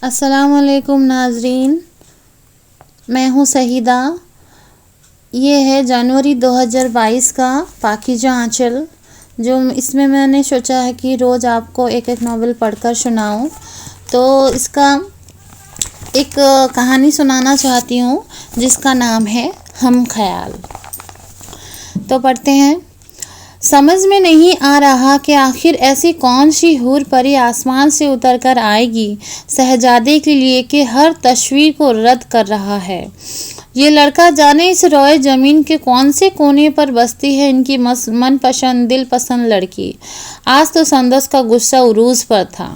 السلام علیکم ناظرین، میں ہوں سہیدہ۔ یہ ہے جنوری 2022 کا پاکیزہ آنچل، جو اس میں نے سوچا ہے کہ روز آپ کو ایک ناول پڑھ کر سناؤں۔ تو اس کا ایک کہانی سنانا چاہتی ہوں جس کا نام ہے ہم خیال۔ تو پڑھتے ہیں۔ سمجھ میں نہیں آ رہا کہ آخر ایسی کون سی حور پری آسمان سے اتر کر آئے گی شہزادے کے لیے کہ ہر تشویش کو رد کر رہا ہے۔ یہ لڑکا جانے اس روئے زمین کے کون سے کونے پر بستی ہے ان کی من پسند دل پسند لڑکی۔ آج تو سندس کا غصہ عروج پر تھا۔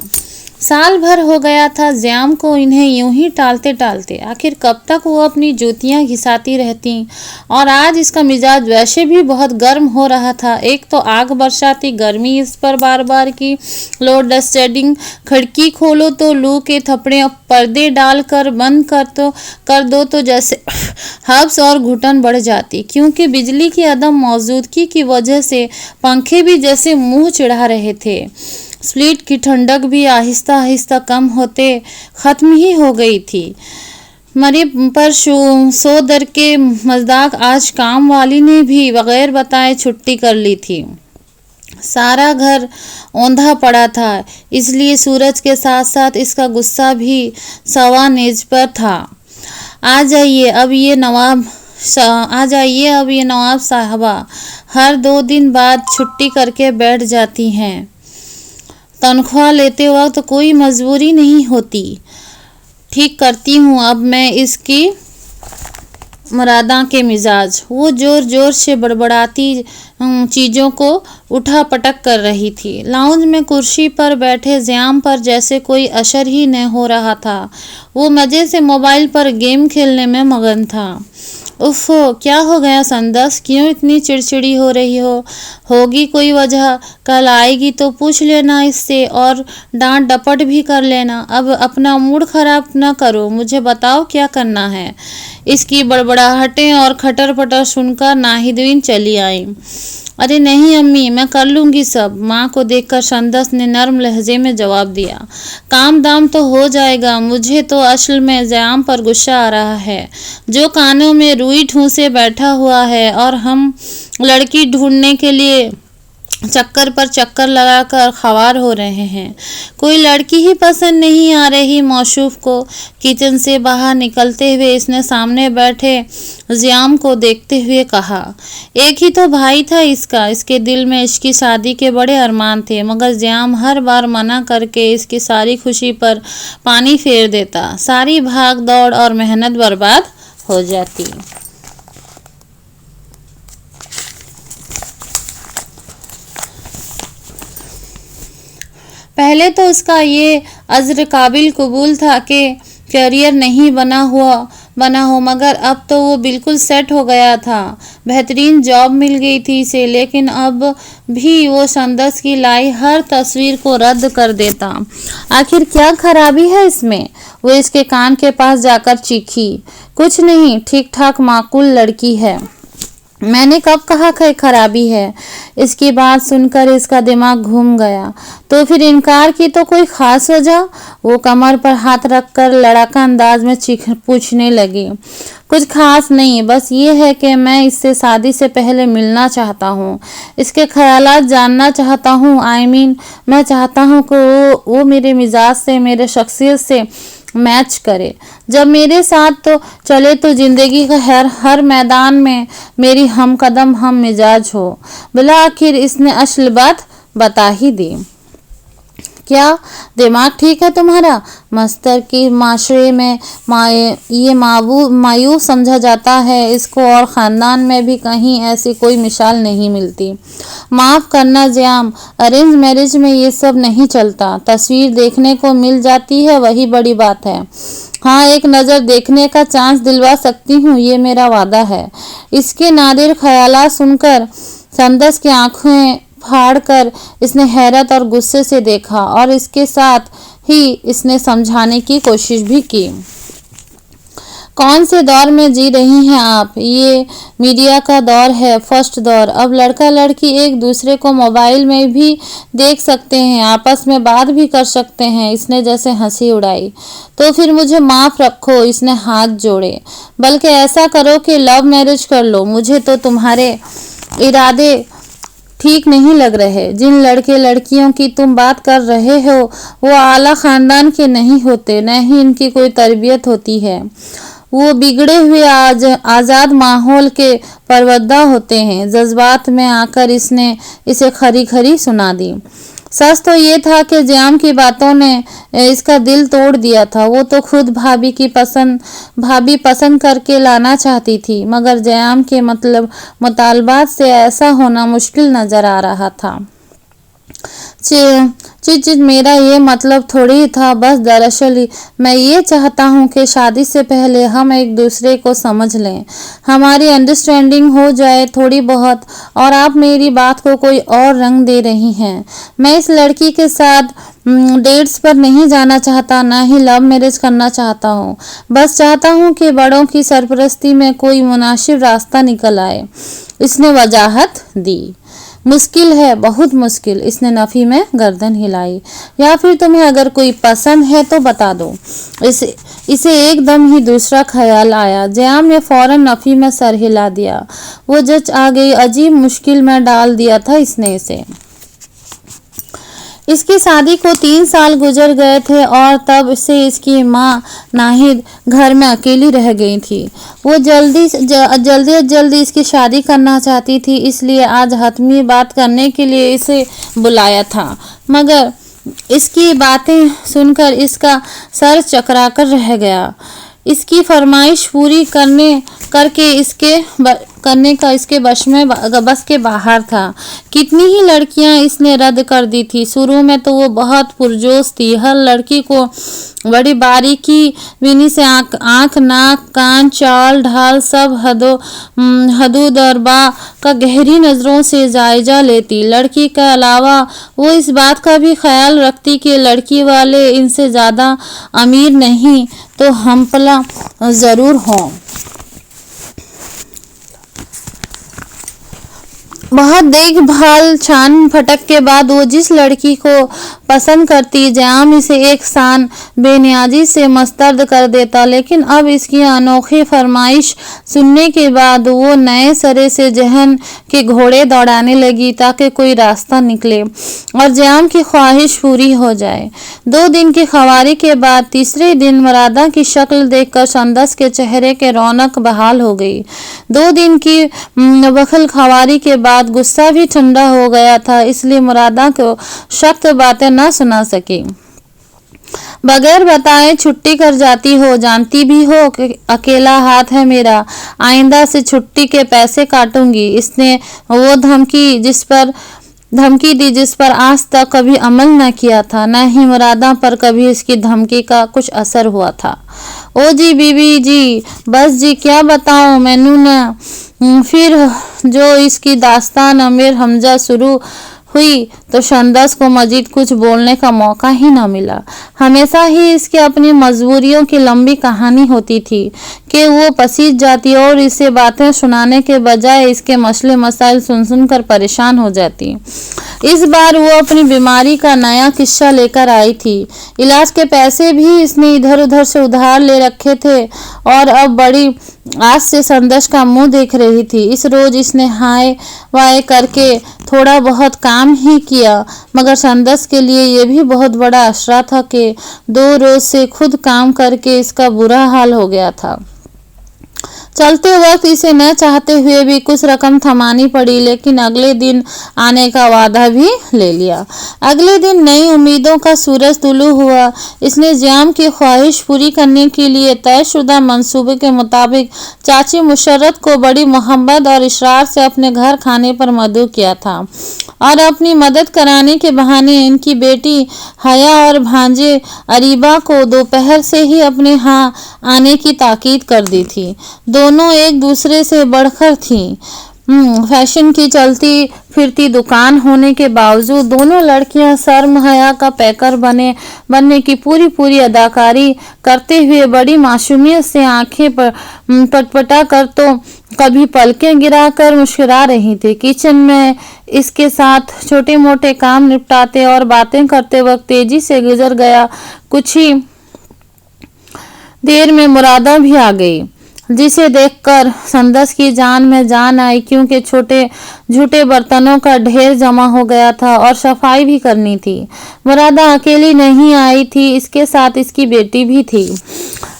سال بھر ہو گیا تھا زیام کو انہیں یوں ہی ٹالتے ٹالتے، آخر کب تک وہ اپنی جوتیاں گھساتی رہتی۔ اور آج اس کا مزاج ویسے بھی بہت گرم ہو رہا تھا۔ ایک تو آگ برساتی گرمی اس پر بار بار کی لوڈ شیڈنگ، کھڑکی کھولو تو لو کے تھپڑے، پردے ڈال کر بند کر دو تو جیسے حبس اور گھٹن بڑھ جاتی، کیونکہ بجلی کی عدم موجودگی کی وجہ سے پنکھے بھی جیسے منہ چڑھا رہے تھے۔ سپلٹ کی ٹھنڈک بھی آہستہ آہستہ کم ہوتے ختم ہی ہو گئی تھی۔ مریب پر سو در کے مصداق آج کام والی نے بھی بغیر بتائے چھٹی کر لی تھی۔ سارا گھر اوندھا پڑا تھا، اس لیے سورج کے ساتھ ساتھ اس کا غصہ بھی سوا نیز پر تھا۔ آ جائیے اب یہ نواب صاحبہ ہر 2 دن بعد چھٹی کر کے بیٹھ جاتی ہیں۔ تنخواہ لیتے وقت کوئی مجبوری نہیں ہوتی۔ ٹھیک کرتی ہوں اب میں اس کی مراداں کے مزاج۔ وہ زور زور سے بڑبڑاتی چیزوں کو اٹھا پٹک کر رہی تھی۔ لاؤنج میں کرسی پر بیٹھے زیام پر جیسے کوئی اثر ہی نہ ہو رہا تھا۔ وہ مزے سے موبائل پر گیم کھیلنے میں مگن تھا۔ اف، کیا ہو گیا سندس؟ کیوں اتنی چڑچڑی ہو رہی ہو؟ ہوگی کوئی وجہ، کل آئے گی تو پوچھ لینا اس سے اور ڈانٹ ڈپٹ بھی کر لینا۔ اب اپنا موڈ خراب نہ کرو، مجھے بتاؤ کیا کرنا ہے۔ اس کی بڑبڑاہٹیں اور کھٹر پٹر سن کر ناہیدین چلی آئیں۔ ارے نہیں امی، میں کر لوں گی سب، ماں کو دیکھ کر سندس نے نرم لہجے میں جواب دیا۔ کام دام تو ہو جائے گا، مجھے تو اصل میں زیام پر غصہ آ رہا ہے، جو کانوں میں روئی ٹھونسے بیٹھا ہوا ہے اور ہم لڑکی ڈھونڈنے کے لیے چکر پر چکر لگا کر خوار ہو رہے ہیں۔ کوئی لڑکی ہی پسند نہیں آ رہی موصوف کو۔ کچن سے باہر نکلتے ہوئے اس نے سامنے بیٹھے زیام کو دیکھتے ہوئے کہا۔ ایک ہی تو بھائی تھا اس کا، اس کے دل میں اس کی شادی کے بڑے ارمان تھے، مگر زیام ہر بار منع کر کے اس کی ساری خوشی پر پانی پھیر دیتا، ساری بھاگ دوڑ اور محنت برباد ہو جاتی۔ پہلے تو اس کا یہ عذر قابل قبول تھا کہ کیریئر نہیں بنا ہو، مگر اب تو وہ بالکل سیٹ ہو گیا تھا۔ بہترین جاب مل گئی تھی اسے، لیکن اب بھی وہ سندس کی لائی ہر تصویر کو رد کر دیتا۔ آخر کیا خرابی ہے اس میں؟ وہ اس کے کان کے پاس جا کر چیخی۔ کچھ نہیں، ٹھیک ٹھاک معقول لڑکی ہے۔ میں نے کب کہا کہ خرابی ہے؟ اس کی بات سن کر اس کا دماغ گھوم گیا۔ تو پھر انکار کی تو کوئی خاص وجہ؟ وہ کمر پر ہاتھ رکھ کر لڑاکا انداز میں پوچھنے لگی۔ کچھ خاص نہیں، بس یہ ہے کہ میں اس سے شادی سے پہلے ملنا چاہتا ہوں، اس کے خیالات جاننا چاہتا ہوں۔ میں چاہتا ہوں کہ وہ میرے مزاج سے، میرے شخصیت سے میچ کرے۔ جب میرے ساتھ تو چلے تو زندگی کے ہر میدان میں میری ہم قدم ہم مزاج ہو۔ بالآخر اس نے اصل بات بتا ہی دی۔ کیا دماغ ٹھیک ہے تمہارا؟ مستر کی معاشرے میں یہ مایوس سمجھا جاتا ہے، اس کو اور خاندان میں بھی کہیں ایسی کوئی مثال نہیں ملتی۔ معاف کرنا زیام، ارینج میرج میں یہ سب نہیں چلتا۔ تصویر دیکھنے کو مل جاتی ہے، وہی بڑی بات ہے۔ ہاں، ایک نظر دیکھنے کا چانس دلوا سکتی ہوں، یہ میرا وعدہ ہے۔ اس کے نادر خیالات سن کر سندس کی آنکھیں پھاڑ کر اس نے حیرت اور غصے سے دیکھا، اور اس کے ساتھ ہی اس نے سمجھانے کی کوشش بھی کی۔ कौन से दौर में जी रही हैं आप? ये मीडिया का दौर है, फर्स्ट दौर। अब लड़का लड़की एक दूसरे को मोबाइल में भी देख सकते हैं, आपस में बात भी कर सकते हैं। इसने जैसे हंसी उड़ाई। तो फिर मुझे माफ़ रखो, इसने हाथ जोड़े। बल्कि ऐसा करो कि लव मैरिज कर लो। मुझे तो तुम्हारे इरादे ठीक नहीं लग रहे। जिन लड़के लड़कियों की तुम बात कर रहे हो वो आला ख़ानदान के नहीं होते, न ही इनकी कोई तरबियत होती है। वो बिगड़े हुए आज़ाद माहौल के परवद्दा होते हैं। जज्बात में आकर इसने इसे खरी खरी सुना दी। सच तो ये था कि ज़याम की बातों ने इसका दिल तोड़ दिया था। वो तो खुद भाभी पसंद करके लाना चाहती थी, मगर ज़याम के मुतालबात से ऐसा होना मुश्किल नज़र आ रहा था। मेरा ये मतलब थोड़ी था। बस दरअसल मैं ये चाहता हूँ कि शादी से पहले हम एक दूसरे को समझ लें, हमारी अंडरस्टैंडिंग हो जाए थोड़ी बहुत। और आप मेरी बात को कोई और रंग दे रही हैं। मैं इस लड़की के साथ डेट्स पर नहीं जाना चाहता, ना ही लव मैरिज करना चाहता हूँ। बस चाहता हूँ कि बड़ों की सरपरस्ती में कोई मुनासिब रास्ता निकल आए। इसने वजाहत दी। मुश्किल है, बहुत मुश्किल। इसने नफ़ी में गर्दन हिलाई। या फिर तुम्हें अगर कोई पसंद है तो बता दो। इसे एकदम ही दूसरा ख्याल आया। ज़याम ने फौरन नफ़ी में सर हिला दिया। वो जच आ गई। अजीब मुश्किल में डाल दिया था इसने इसे। इसकी शादी को 3 साल गुजर गए थे और तब से इसकी माँ नाहिद घर में अकेली रह गई थी। वो जल्दी इसकी शादी करना चाहती थी, इसलिए आज हतमी बात करने के लिए इसे बुलाया था। मगर इसकी बातें सुनकर इसका सर चकराकर रह गया। इसकी फरमाइश पूरी करने का इसके बस के बाहर था। कितनी ही लड़कियां इसने रद्द कर दी थी। शुरू में तो वो बहुत पुरजोश थी। हर लड़की को बड़ी बारीकी बीनी से आँख, नाक, कान, चाल ढाल सब हदूद और बा का गहरी नज़रों से जायजा लेती। लड़की के अलावा वो इस बात का भी ख्याल रखती कि लड़की वाले इनसे ज़्यादा अमीर नहीं तो हमपला ज़रूर हों। बहुत देखभाल छान फटक के बाद वो जिस लड़की को पसंद करती, ज़याम इसे एक सान बेनियाजी से मस्तरद कर देता। लेकिन अब इसकी अनोखी फरमाइश सुनने के बाद वो नए सिरे से जहन के घोड़े दौड़ाने लगी ताकि कोई रास्ता निकले और ज़याम की ख्वाहिश पूरी हो जाए। 2 दिन की खवारी के बाद तीसरे दिन मुरादा की शक्ल देखकर संदस के चेहरे के रौनक बहाल हो गई। 2 दिन की बखल खवारी के बाद गुस्सा भी ठंडा हो गया था, इसलिए मुरादा को सख्त बातें न सुना सकी। बगैर बताए छुट्टी कर जाती हो, जानती भी हो कि अकेला हाथ है मेरा, आइंदा से छुट्टी के पैसे काटूंगी। इसने वो धमकी दी जिस पर आज तक कभी अमल न किया था, न ही मुरादा पर कभी इसकी धमकी का कुछ असर हुआ था। ओ जी बीबी जी, बस जी क्या बताऊं मैनू न। फिर जो इसकी दास्तान अमीर हमजा शुरू हुई तो शंदस को मजीद कुछ बोलने का मौका ही न मिला। हमेशा ही इसकी अपनी मजबूरियों की लंबी कहानी होती थी कि वो पसीज जाती और इसे बातें सुनाने के बजाय इसके मसले मसाइल सुन कर परेशान हो जाती। इस बार वो अपनी बीमारी का नया किस्सा लेकर आई थी। इलाज के पैसे भी इसने इधर उधर से उधार ले रखे थे और अब बड़ी आज से संदस का मुंह देख रही थी। इस रोज इसने हाय वाय करके थोड़ा बहुत काम ही किया, मगर संदस के लिए यह भी बहुत बड़ा आसरा था कि 2 रोज से खुद काम करके इसका बुरा हाल हो गया था। चलते वक्त इसे न चाहते हुए भी कुछ रकम थमानी पड़ी, लेकिन अगले दिन आने का वादा भी ले लिया। अगले दिन नई उम्मीदों का सूरज तुलू हुआ। इसने ज़याम की ख्वाहिश पूरी करने के लिए तयशुदा मंसूबे के मुताबिक चाची मुशर्रत को बड़ी मोहब्बत और इशरार से अपने घर खाने पर मदऊ किया था और अपनी मदद कराने के बहाने इनकी बेटी हया और भांजे अरीबा को दोपहर से ही अपने यहाँ आने की ताकीद कर दी थी। दोनों एक दूसरे से बढ़कर थीं। फैशन की चलती फिरती दुकान होने के बावजूद दोनों लड़कियां शर्म हया का पैकर बनने की पूरी अदाकारी करते हुए बड़ी मासूमियत से आंखें पटपटा कर तो कभी पलकें गिराकर मुस्कुरा रही थी। किचन में इसके साथ छोटे मोटे काम निपटाते और बातें करते वक्त तेजी से गुजर गया। कुछ ही देर में मुरादा भी आ गई, जिसे देखकर संदस की जान में जान आई, क्योंकि छोटे झूठे बर्तनों का ढेर जमा हो गया था और सफाई भी करनी थी। मुरादा अकेली नहीं आई थी, इसके साथ इसकी बेटी भी थी।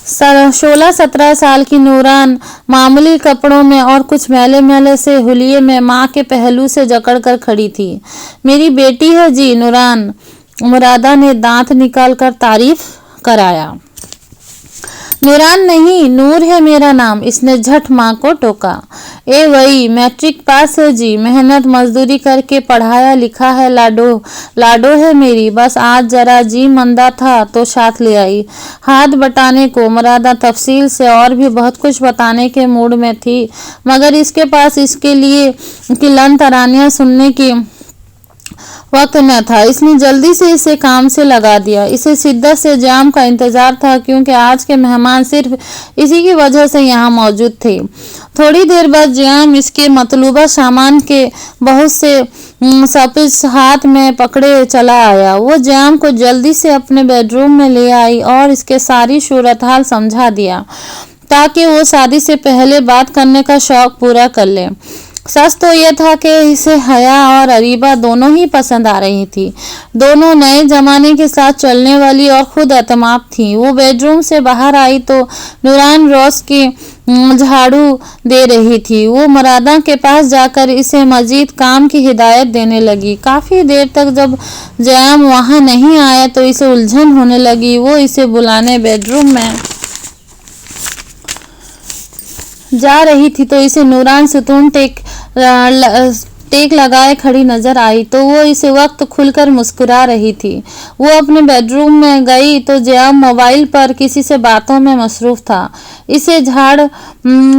16-17 साल की नूरान मामूली कपड़ों में और कुछ मैले से हुलिये में माँ के पहलू से जकड़कर खड़ी थी। मेरी बेटी है जी नूरान, मुरादा ने दांत निकालकर तारीफ कराया। नूरान नहीं, नूर है मेरा नाम, इसने झट माँ को टोका। ए वही मैट्रिक पास है जी, मेहनत मजदूरी करके पढ़ाया लिखा है, लाडो है मेरी, बस आज जरा जी मंदा था तो साथ ले आई। हाथ बटाने को मुरादा तफसील से और भी बहुत कुछ बताने के मूड में थी, मगर इसके पास इसके लिए किलन तरानियां सुनने की वक्त न था। इसने जल्दी से इसे काम से लगा दिया। इसे शिद्दत से जाम का इंतजार था, क्योंकि आज के मेहमान सिर्फ इसी की वजह से यहाँ मौजूद थे। थोड़ी देर बाद जाम इसके मतलूबा सामान के बहुत से सपिस हाथ में पकड़े चला आया। वो जाम को जल्दी से अपने बेडरूम में ले आई और इसके सारी सूरत हाल समझा दिया, ताकि वो शादी से पहले बात करने का शौक पूरा कर ले। सच तो यह था कि इसे हया और अरीबा दोनों ही पसंद आ रही थी। दोनों नए जमाने के साथ चलने वाली और खुद एतमाद थी। वो बेडरूम से बाहर आई तो नूरान रोज की झाड़ू दे रही थी। वो मुरादा के पास जाकर इसे मजीद काम की हिदायत देने लगी। काफ़ी देर तक जब जयाम वहाँ नहीं आया तो इसे उलझन होने लगी। वो इसे बुलाने बेडरूम में जा रही थी तो इसे नूरान सुतून टेक लगाए खड़ी नजर आई, तो वो इस वक्त खुलकर मुस्कुरा रही थी। वो अपने बेडरूम में गई तो जयाम मोबाइल पर किसी से बातों में मसरूफ था। इसे झाड़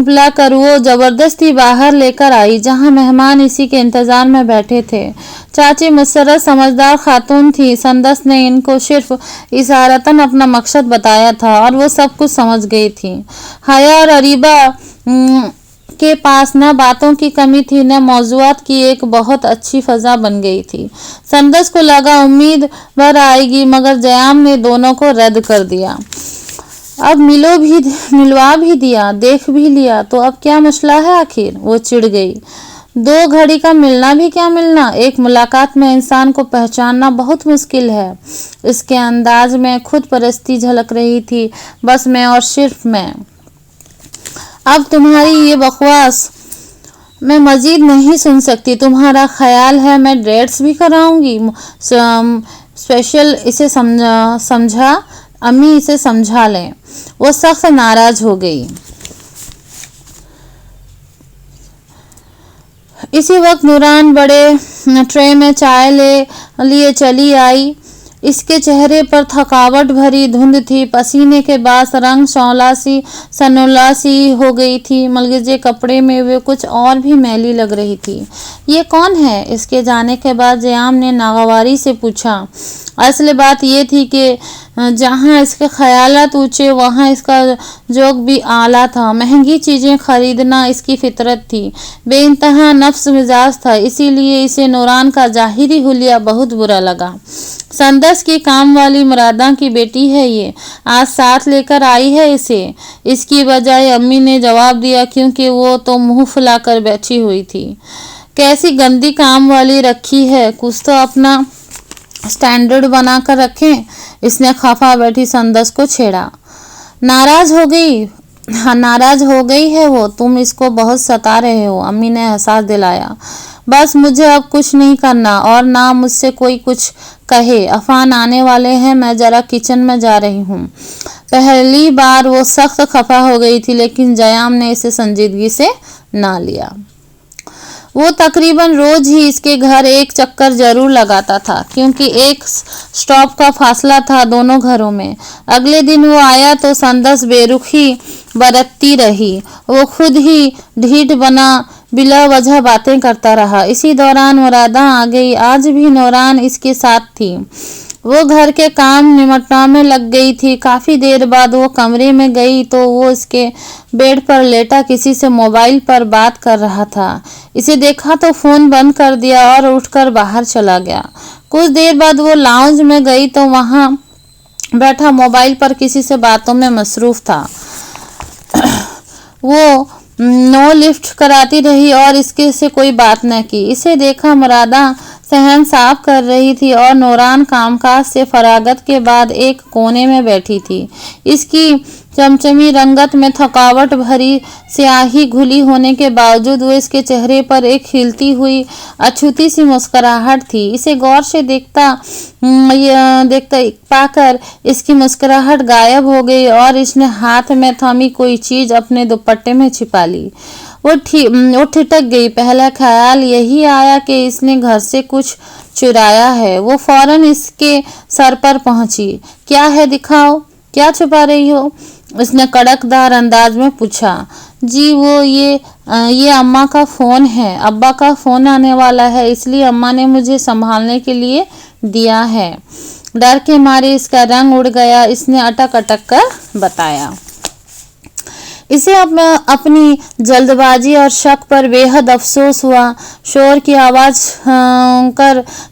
लाकर वो जबरदस्ती बाहर लेकर आई, जहां मेहमान इसी के इंतजार में बैठे थे। चाची मुसर्रत समझदार खातून थी। संदस ने इनको सिर्फ इशारतन अपना मकसद बताया था और वो सब कुछ समझ गई थी। हया और अरीबा के पास न बातों की कमी थी, न मौज़ूआत की एक बहुत अच्छी फ़ज़ा बन गई थी। संदस को लगा उम्मीद भर आएगी, मगर जयाम ने दोनों को रद्द कर दिया। अब मिलवा भी दिया, देख भी लिया, तो अब क्या मसला है आखिर? वो चिढ़ गई। 2 घड़ी का मिलना भी क्या मिलना, एक मुलाकात में इंसान को पहचानना बहुत मुश्किल है। इसके अंदाज में खुद परस्ती झलक रही थी। बस मैं और सिर्फ मैं। अब तुम्हारी ये बकवास मैं मजीद नहीं सुन सकती। तुम्हारा ख्याल है मैं डेट्स भी कराऊंगी? स्पेशल इसे समझा अम्मी, इसे समझा लें। वो सख्त नाराज हो गई। इसी वक्त नूरान बड़े ट्रे में चाय लिए चली आई। इसके चेहरे पर थकावट भरी धुंध थी। पसीने के बाद रंग सनौला सी हो गई थी। मलगजे कपड़े में वे कुछ और भी मैली लग रही थी। ये कौन है? इसके जाने के बाद जयाम ने नागवारी से पूछा। असल बात यह थी कि जहाँ इसके ख्यालात ऊंचे वहाँ इसका जोग भी आला था। महंगी चीज़ें खरीदना इसकी फितरत थी। बेइंतहा नफ्स मिजाज था, इसीलिए इसे नूरान का ज़ाहिरी हुलिया बहुत बुरा लगा। संदस की काम वाली मुरादा की बेटी है ये, आज साथ लेकर आई है इसे। इसकी बजाय अम्मी ने जवाब दिया, क्योंकि वो तो मुँह फुलाकर बैठी हुई थी। कैसी गंदी काम वाली रखी है, कुछ तो अपना स्टैंडर्ड बनाकर रखें। इसने खफा बैठी संदस को छेड़ा। नाराज हो गई है वो, तुम इसको बहुत सता रहे हो, अम्मी ने एहसास दिलाया। बस मुझे अब कुछ नहीं करना और ना मुझसे कोई कुछ कहे। अफान आने वाले हैं, मैं जरा किचन में जा रही हूँ। पहली बार वो सख्त खफा हो गई थी, लेकिन जयाम ने इसे संजीदगी से ना लिया। वो तकरीबन रोज ही इसके घर एक चक्कर जरूर लगाता था, क्योंकि एक स्टॉप का फासला था दोनों घरों में। अगले दिन वो आया तो संदस बेरुखी बरतती रही। वो खुद ही ढीठ बना बिला वजह बातें करता रहा। इसी दौरान मुरादा आ गई। आज भी नूरान इसके साथ थी। वो घर के काम निमटने में लग गई थी। काफ़ी देर बाद वो कमरे में गई तो वो इसके बेड पर लेटा किसी से मोबाइल पर बात कर रहा था। इसे देखा तो फ़ोन बंद कर दिया और उठकर बाहर चला गया। कुछ देर बाद वो लाउंज में गई तो वहाँ बैठा मोबाइल पर किसी से बातों में मसरूफ़ था। वो नो लिफ्ट कराती रही और इसके से कोई बात न की। इसे देखा मुरादा सहन साफ कर रही थी और नूरान कामकाज से फरागत के बाद एक कोने में बैठी थी। इसकी चमचमी रंगत में थकावट भरी स्याही घुली होने के बावजूद वो इसके चेहरे पर एक खिलती हुई अछूती सी मुस्कुराहट थी। इसे गौर से देखता पाकर इसकी मुस्कुराहट गायब हो गई और इसने हाथ में थमी कोई चीज अपने दुपट्टे में छिपा ली। वो ठिठक गई। पहला ख्याल यही आया कि इसने घर से कुछ चुराया है। वो फौरन इसके सर पर पहुंची। क्या है, दिखाओ, क्या छुपा रही हो? उसने कड़कदार अंदाज में पूछा। जी वो ये अम्मा का फ़ोन है। अब्बा का फ़ोन आने वाला है, इसलिए अम्मा ने मुझे संभालने के लिए दिया है। डर के मारे इसका रंग उड़ गया। इसने अटक अटक कर बताया। इसे अपनी जल्दबाजी और शक पर बेहद अफसोस हुआ। शोर की आवाज़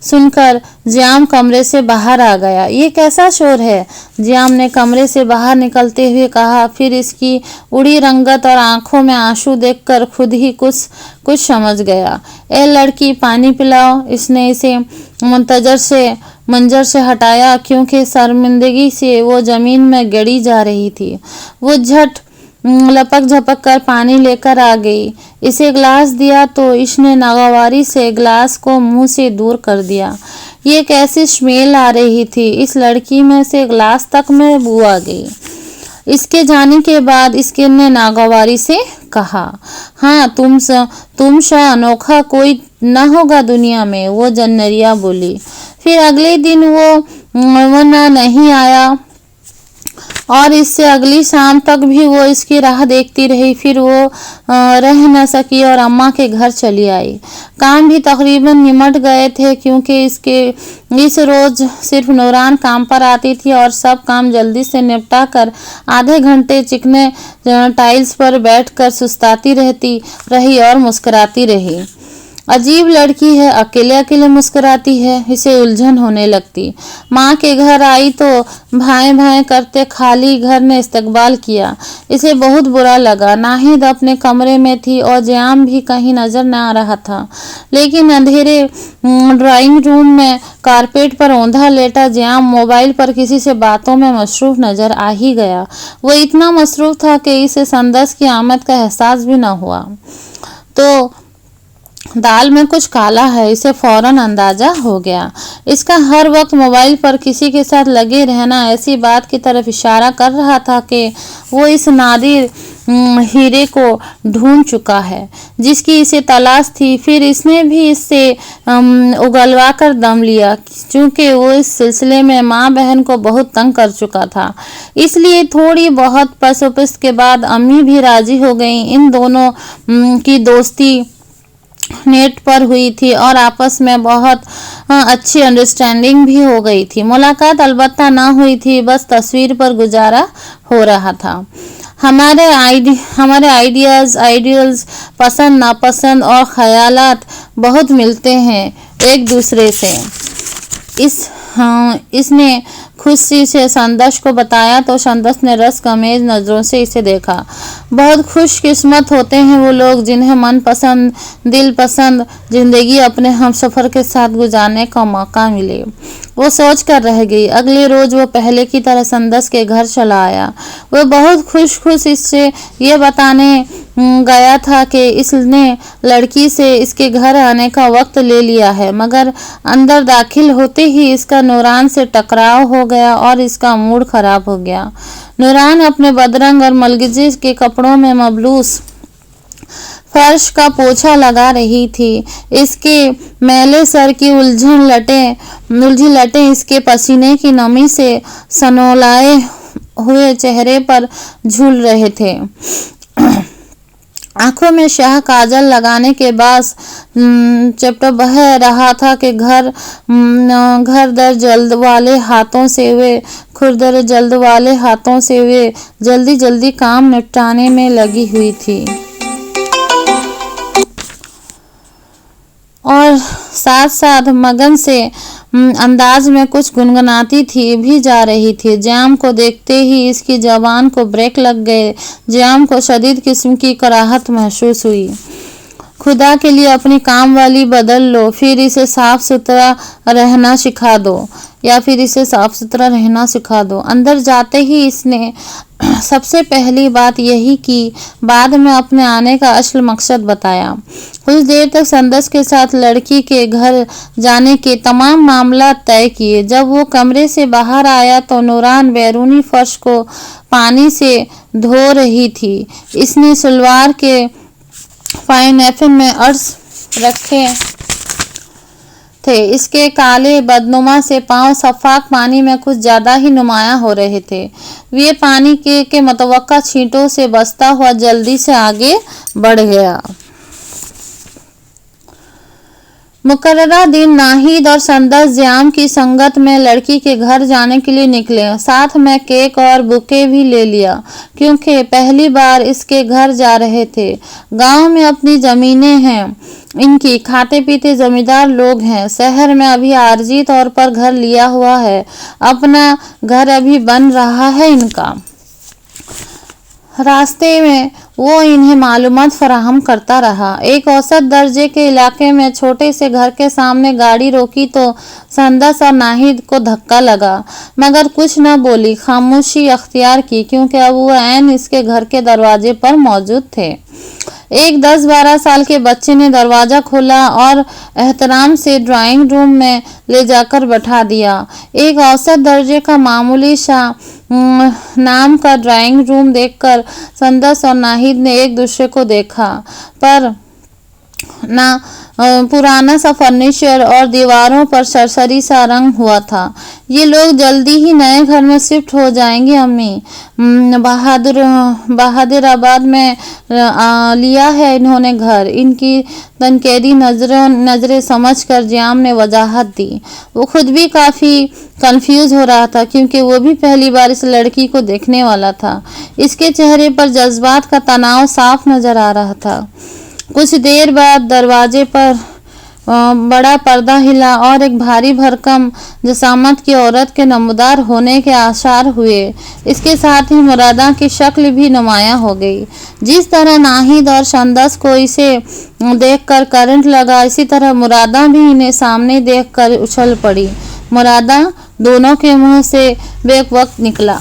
सुनकर जियाम कमरे से बाहर आ गया। ये कैसा शोर है? जियाम ने कमरे से बाहर निकलते हुए कहा। फिर इसकी उड़ी रंगत और आंखों में आंसू देखकर खुद ही कुछ समझ गया। ए लड़की, पानी पिलाओ। इसने इसे मंजर से हटाया क्योंकि शर्मिंदगी से वो ज़मीन में गड़ी जा रही थी। वो झट लपक झपक कर पानी लेकर आ गई। इसे गिलास दिया तो इसने नागवारी से गिलास को मुंह से दूर कर दिया। ये कैसी स्मेल आ रही थी। इस लड़की में से गिलास तक में बू आ गई। इसके जाने के बाद इसके ने नागवारी से कहा, हाँ तुम सा अनोखा कोई न होगा दुनिया में। वो जन्नरिया बोली। फिर अगले दिन वो नहीं आया और इससे अगली शाम तक भी वो इसकी राह देखती रही। फिर वो रह न सकी और अम्मा के घर चली आई। काम भी तकरीबन निमट गए थे क्योंकि इस रोज़ सिर्फ नूरान काम पर आती थी और सब काम जल्दी से निपटा कर आधे घंटे चिकने टाइल्स पर बैठकर सुस्ताती रही और मुस्कुराती रही। अजीब लड़की है, अकेले अकेले मुस्कुराती है। इसे उलझन होने लगती। माँ के घर आई तो भाएं भाएं करते खाली घर ने इस्तकबाल किया। इसे बहुत बुरा लगा। नाहिद अपने कमरे में थी और जियाम भी कहीं नजर न आ रहा था। लेकिन अंधेरे ड्राइंग रूम में कारपेट पर औंधा लेटा जियाम मोबाइल पर किसी से बातों में मसरूफ नजर आ ही गया। वो इतना मसरूफ था कि इसे संदस की आमद का एहसास भी न हुआ। तो दाल में कुछ काला है, इसे फौरन अंदाजा हो गया। इसका हर वक्त मोबाइल पर किसी के साथ लगे रहना ऐसी बात की तरफ इशारा कर रहा था कि वो इस नादिर हीरे को ढूंढ चुका है जिसकी इसे तलाश थी। फिर इसने भी इससे उगलवा कर दम लिया क्योंकि वो इस सिलसिले में माँ बहन को बहुत तंग कर चुका था। इसलिए थोड़ी बहुत पसोपस के बाद अम्मी भी राजी हो गई। इन दोनों की दोस्ती नेट पर हुई थी और आपस में बहुत अच्छी अंडरस्टैंडिंग भी हो गई थी। मुलाकात अलबत्ता ना हुई थी, बस तस्वीर पर गुजारा हो रहा था। हमारे आइडियल्स, पसंद नापसंद और ख्यालात बहुत मिलते हैं एक दूसरे से। इसने खुशी से संदश को बताया तो संदश ने रस कमेज नज़रों से इसे देखा। बहुत खुशकिस्मत होते हैं वो लोग जिन्हें मन पसंद दिल पसंद ज़िंदगी अपने हमसफ़र के साथ गुजारने का मौका मिले। वो सोच कर रह गई। अगले रोज़ वो पहले की तरह संदस के घर चला आया। वो बहुत खुश इससे ये बताने गया था कि इसने लड़की से इसके घर आने का वक्त ले लिया है, मगर अंदर दाखिल होते ही इसका नूरान से टकराव हो गया और इसका मूड खराब हो गया। नूरान अपने बदरंग और मलगजे के कपड़ों में मबलूस फर्श का पोछा लगा रही थी। इसके मैले सर की उलझी लटें इसके पसीने की नमी से सनोलाए हुए चेहरे पर झूल रहे थे आंखों में स्याह काजल लगाने के बाद चपटा बह रहा था कि घर दर जल्द वाले हाथों से वे खुरदर जल्द वाले हाथों से वे जल्दी जल्दी काम निपटाने में लगी हुई थी और साथ साथ मगन से अंदाज में कुछ गुनगुनाती थी भी जा रही थी। जयाम को देखते ही इसकी जबान को ब्रेक लग गए। जयाम को शदीद किस्म की कराहत महसूस हुई। खुदा के लिए अपनी काम वाली बदल लो, फिर इसे साफ सुथरा रहना सिखा दो, या फिर इसे साफ सुथरा रहना सिखा दो। अंदर जाते ही इसने सबसे पहली बात यही की, बाद में अपने आने का असल मकसद बताया। कुछ देर तक संदस के साथ लड़की के घर जाने के तमाम मामला तय किए। जब वो कमरे से बाहर आया तो नूरान बैरूनी फर्श को पानी से धो रही थी। इसने सलवार के पाइनएप्पल में अर्श रखे थे। इसके काले बदनुमा से पांव शफाफ पानी में कुछ ज्यादा ही नुमायां हो रहे थे। वे पानी के मुतवक्का छींटों से बचता हुआ जल्दी से आगे बढ़ गया। मुकर्ररा दिन नाहिद और संदस जयाम की संगत में लड़की के घर जाने के लिए निकले। साथ में केक और बुके भी ले लिया, क्योंकि पहली बार इसके घर जा रहे थे। गांव में अपनी जमीनें हैं इनकी, खाते पीते जमींदार लोग हैं। शहर में अभी आरजी तौर पर घर लिया हुआ है, अपना घर अभी बन रहा है इनका। रास्ते में वो इन्हें मालूमात फराहम करता रहा। एक औसत दर्जे के इलाके में छोटे से घर के सामने गाड़ी रोकी तो संदस और नाहिद को धक्का लगा, मगर कुछ न बोली, खामोशी अख्तियार की, क्योंकि अब वो ऐन इसके घर के दरवाजे पर मौजूद थे। एक 10-12 साल के बच्चे ने दरवाजा खोला और एहतराम से ड्राइंग रूम में ले जाकर बैठा दिया। एक औसत दर्जे का मामूली सा नाम का ड्राइंग रूम देखकर संदस और नाहिद ने एक दूसरे को देखा, पर ना पुराना सा फर्नीचर और दीवारों पर सरसरी सा रंग हुआ था। ये लोग जल्दी ही नए घर में शिफ्ट हो जाएंगे अम्मी। बहादुराबाद में लिया है इन्होंने घर। इनकी तनकीदी नजरें समझकर जयाम ने वजाहत दी। वो खुद भी काफ़ी कंफ्यूज हो रहा था, क्योंकि वो भी पहली बार इस लड़की को देखने वाला था। इसके चेहरे पर जज्बात का तनाव साफ नजर आ रहा था। कुछ देर बाद दरवाजे पर बड़ा पर्दा हिला और एक भारी भरकम जसामत की औरत के नमदार होने के आसार हुए। इसके साथ ही मुरादा की शक्ल भी नुमायां हो गई। जिस तरह नाहिद और संदस को इसे देखकर करंट लगा, इसी तरह मुरादा भी इन्हें सामने देखकर उछल पड़ी। मुरादा दोनों के मुंह से बेवक्त निकला,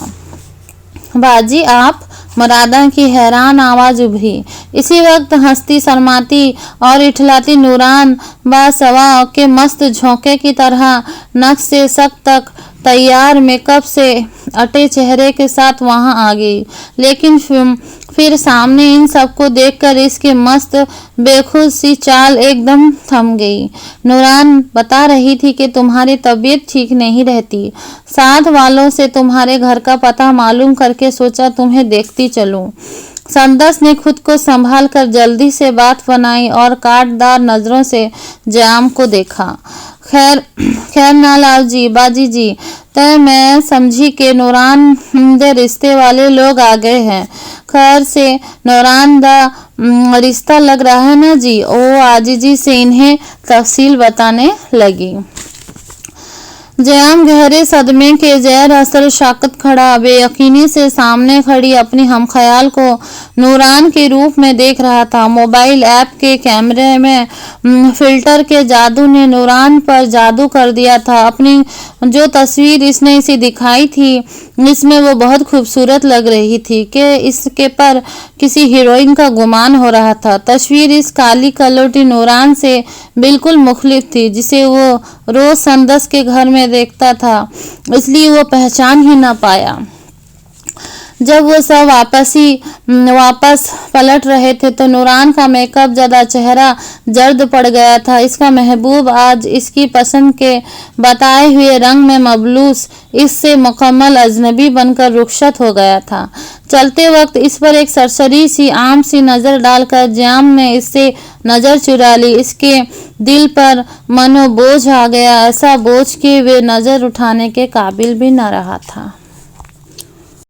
बाजी आप? मुरादा की हैरान आवाज उभरी। इसी वक्त हंसती शर्माती और इठलाती नूरान बासवा के मस्त झोंके की तरह नक से सक तक तैयार मेकअप से अटे चेहरे के साथ वहां आ गई। लेकिन फिर सामने इन सबको देखकर इसके मस्त बेखुद सी चाल एकदम थम गई। नूरान बता रही थी कि तुम्हारी तबीयत ठीक नहीं रहती। साथ वालों से तुम्हारे घर का पता मालूम करके सोचा तुम्हें देखती चलूं। संदस ने खुद को संभाल कर जल्दी से बात बनाई और काटदार नजरों से जयाम को देखा। खैर ना लाओ जी, बाजी जी, तय मैं समझी कि नूरान दे रिश्ते वाले लोग आ गए हैं। खैर से नूरान दा रिश्ता लग रहा है ना जी? ओ आजीजी से इन्हें तफसील बताने लगी। जयाम गहरे सदमे के जैर असर शाकत खड़ा बेयकीनी से सामने खड़ी अपनी हमख्याल को नूरान के रूप में देख रहा था। मोबाइल ऐप के कैमरे में फिल्टर के जादू ने नूरान पर जादू कर दिया था। अपनी जो तस्वीर इसने इसे दिखाई थी, इसमें वो बहुत खूबसूरत लग रही थी कि इसके पर किसी हीरोइन का गुमान हो रहा था। तस्वीर इस काली कलोटी नूरान से बिल्कुल मुख्तलिफ थी, जिसे वो रोज संदस के घर में देखता था, इसलिए वो पहचान ही ना पाया। जब वो सब वापस पलट रहे थे तो नूरान का मेकअप ज़्यादा चेहरा जर्द पड़ गया था। इसका महबूब आज इसकी पसंद के बताए हुए रंग में मबलूस इससे मुकम्मल अजनबी बनकर रुखसत हो गया था। चलते वक्त इस पर एक सरसरी सी आम सी नज़र डालकर ज़याम ने इससे नज़र चुरा ली। इसके दिल पर मनो बोझ आ गया, ऐसा बोझ कि वे नज़र उठाने के काबिल भी न रहा था।